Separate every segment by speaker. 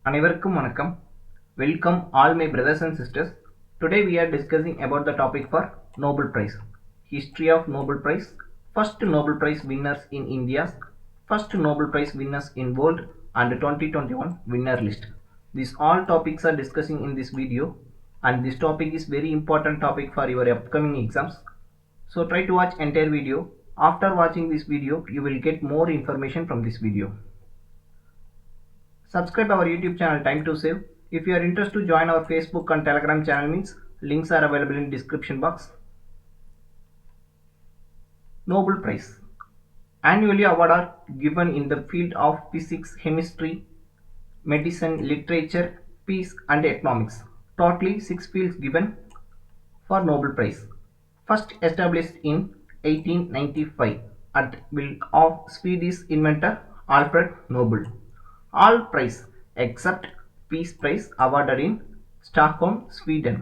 Speaker 1: அனைவருக்கும் வணக்கம். Welcome all my brothers and sisters. Today we are discussing about the topic for Nobel Prize. History of Nobel Prize, first Nobel Prize winners in India, first Nobel Prize winners in world and 2021 winner list. These all topics are discussing in this video and this topic is very important topic for your upcoming exams. So try to watch entire video. After watching this video, you will get more information from this video. Subscribe our YouTube channel Time to Save. If you are interested to join our Facebook and Telegram channel means links are available in description box. Nobel Prize. Annually award are given in the field of physics, chemistry, medicine, literature, peace and economics. Totally 6 fields given for Nobel Prize. First established in 1895 at will of Swedish inventor Alfred Nobel. All prize except Peace Prize awarded in Stockholm, Sweden.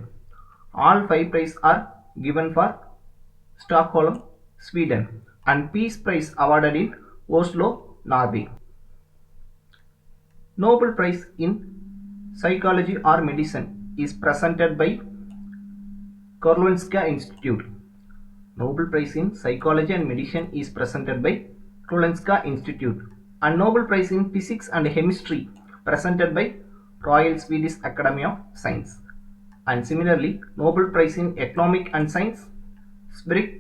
Speaker 1: All 5 prizes are given for Stockholm, Sweden and Peace Prize awarded in Oslo, Norway. Nobel Prize in Psychology or Medicine is presented by Karolinska Institute. Nobel Prize in Psychology and Medicine is presented by Karolinska Institute. And Nobel Prize in Physics and Chemistry presented by Royal Swedish Academy of Science. And similarly, Nobel Prize in Economic and Science, Sverker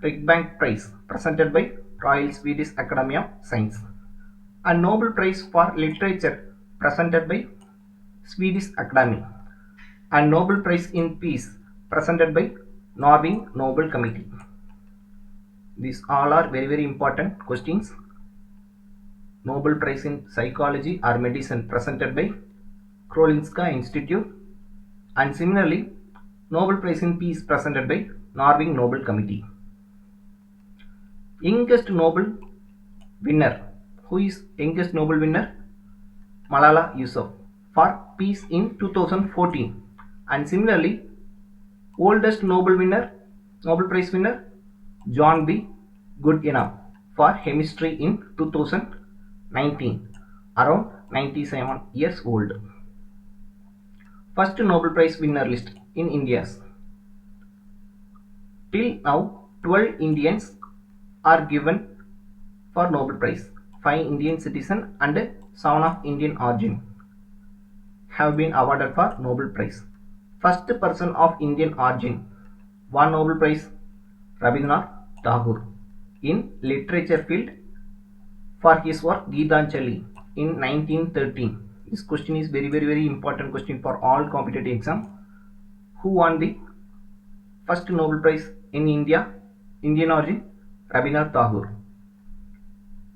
Speaker 1: Rikbank Prize presented by Royal Swedish Academy of Science. And Nobel Prize for Literature presented by Swedish Academy. And Nobel Prize in Peace presented by Norway Nobel Committee. These all are very important questions. Nobel Prize in Psychology or Medicine presented by Karolinska Institute and similarly Nobel Prize in Peace presented by Norway Nobel Committee. Youngest Nobel winner. Who is youngest Nobel winner? Malala Yousafzai for peace in 2014 and similarly oldest Nobel Prize winner John B. Goodenough for chemistry in 2019, around 97 years old. First Nobel Prize winner list in India. Till now 12 Indians are given for Nobel Prize. 5 Indian citizens and 7 of Indian origin have been awarded for Nobel Prize. First person of Indian origin won Nobel Prize Rabindranath Tagore in literature field for his work Gitanjali in 1913. This question is very important question for all competitive exam. Who won the first Nobel Prize in India? Indian origin Rabindranath Tagore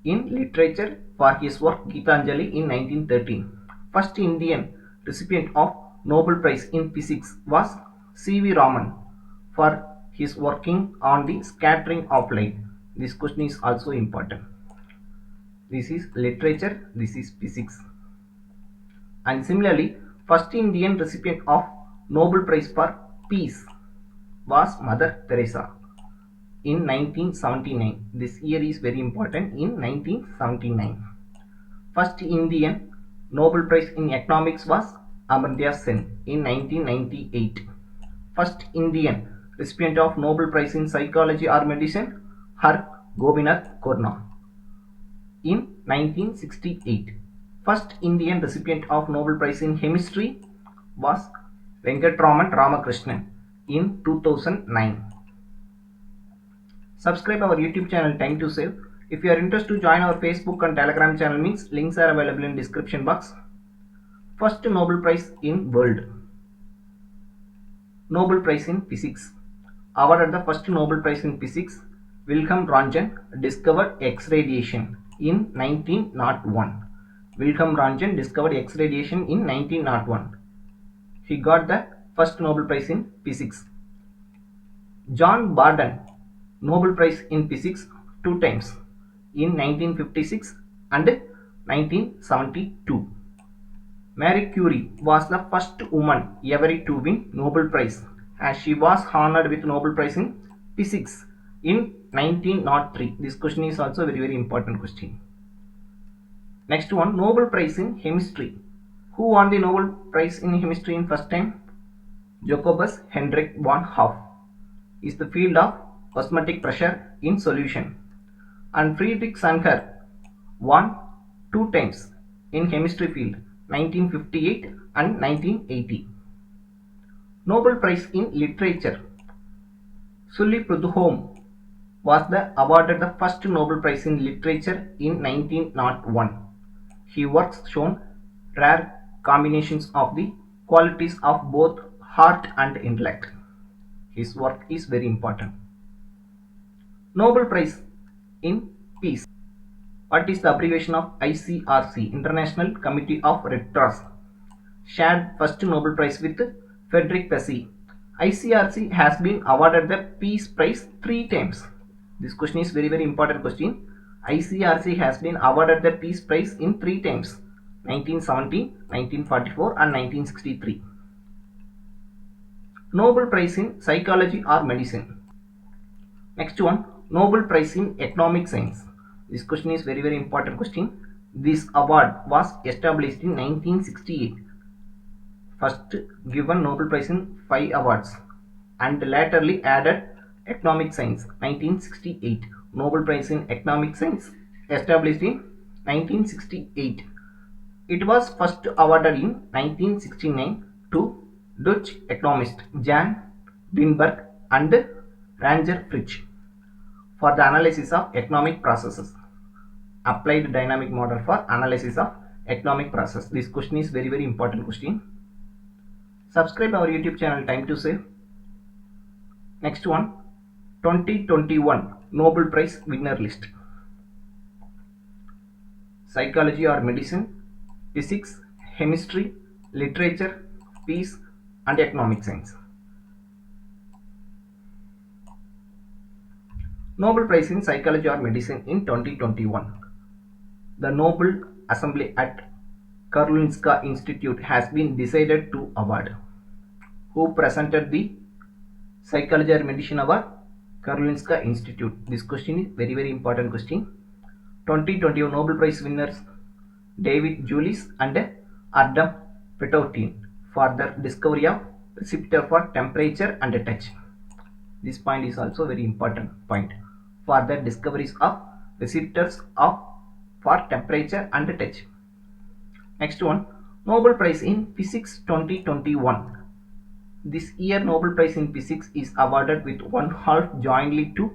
Speaker 1: in literature for his work Gitanjali in 1913. First Indian recipient of Nobel Prize in Physics was C.V. Raman for his working on the scattering of light. This question is also important. This is literature, this is physics. And similarly, first Indian recipient of Nobel Prize for Peace was Mother Teresa in 1979. This year is very important, in 1979. First Indian Nobel Prize in Economics was Amartya Sen in 1998. First Indian recipient of Nobel Prize in Psychology or Medicine Har Gobinath Khorana in 1968. First Indian recipient of Nobel Prize in Chemistry was Venkatraman Ramakrishnan in 2009. Subscribe our YouTube channel Time to Save. If you are interested to join our Facebook and Telegram channel means links are available in description box. First Nobel Prize in world. Nobel Prize in Physics. Awarded the first Nobel Prize in Physics, Wilhelm Röntgen discovered X-radiation in 1901. Wilhelm Röntgen discovered X-radiation in 1901. He got the first Nobel Prize in Physics. John Barden Nobel Prize in Physics 2 times in 1956 and 1972. Marie Curie was the first woman ever to win Nobel Prize as she was honored with Nobel Prize in Physics in 1903. This question is also very important question. Next one, Nobel Prize in Chemistry. Who won the Nobel Prize in Chemistry in first time? Jacobus Hendrik von Hoff is the field of osmotic pressure in solution, and Friedrich Sanger won 2 times in chemistry field 1958 and 1980. Nobel Prize in Literature. Sully Prudhomme was awarded the first Nobel Prize in Literature in 1901. His works shown rare combinations of the qualities of both heart and intellect. His work is very important. Nobel Prize in Peace. What is the abbreviation of ICRC, International Committee of Red Cross? Shared first Nobel Prize with Frederick Bessy. ICRC has been awarded the Peace Prize 3 times. This question is very important question. ICRC has been awarded the Peace Prize in 3 times, 1917, 1944 and 1963. Nobel Prize in Psychology or Medicine. Next one, Nobel Prize in Economic Science. This question is very important question. This award was established in 1968. First given Nobel Prize in 5 awards and latterly added Economic Science 1968. Nobel Prize in Economic Science established in 1968. It was first awarded in 1969 to Dutch economists Jan Dinberg and Ranger Fritsch for the analysis of economic processes. Applied dynamic model for analysis of economic process. This question is very important question. Subscribe our YouTube channel Time to Save. Next one, 2021 Nobel Prize winner list. Psychology or medicine, physics, chemistry, literature, peace and economic science. Nobel Prize in Psychology or Medicine in 2021. The Nobel Assembly at Karolinska Institute has been decided to award. Who presented the Psychology or Medicine Award? Karolinska Institute. This question is very important question. 2021 Nobel Prize winners David Julius and Adam Petoutin for their discovery of receptor for temperature and touch. This point is also very important point. For the discoveries of receptors for temperature and touch. Next one, Nobel Prize in Physics 2021. This year Nobel Prize in Physics is awarded with one half jointly to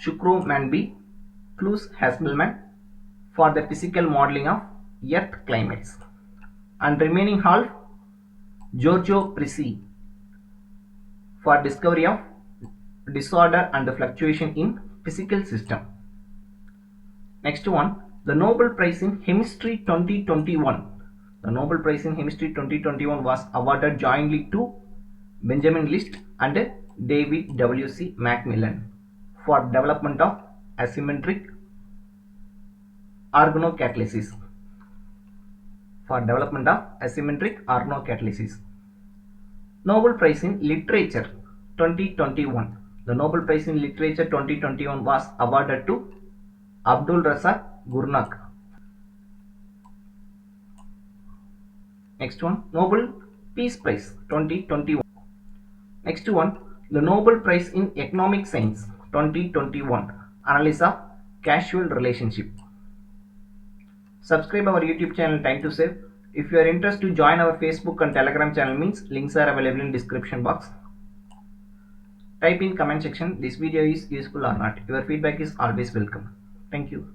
Speaker 1: Shukro Manby, Klaus Hasselmann for the physical modeling of Earth climates, and remaining half Giorgio Prisi for discovery of disorder and fluctuation in physical system. Next one, the Nobel Prize in Chemistry 2021. The Nobel Prize in Chemistry 2021 was awarded jointly to Benjamin List and David W.C. Macmillan for development of asymmetric organocatalysis. For development of asymmetric organocatalysis. Nobel Prize in Literature 2021. The Nobel Prize in Literature 2021 was awarded to Abdul Razak Gurnah. Next one, Nobel Peace Prize 2021. Next one, the Nobel Prize in Economic Science 2021. Analysis of causal relationship. Subscribe our YouTube channel Time to Save. If you are interested to join our Facebook and Telegram channel means links are available in description box. Type in comment section this video is useful or not. Your feedback is always welcome. Thank you.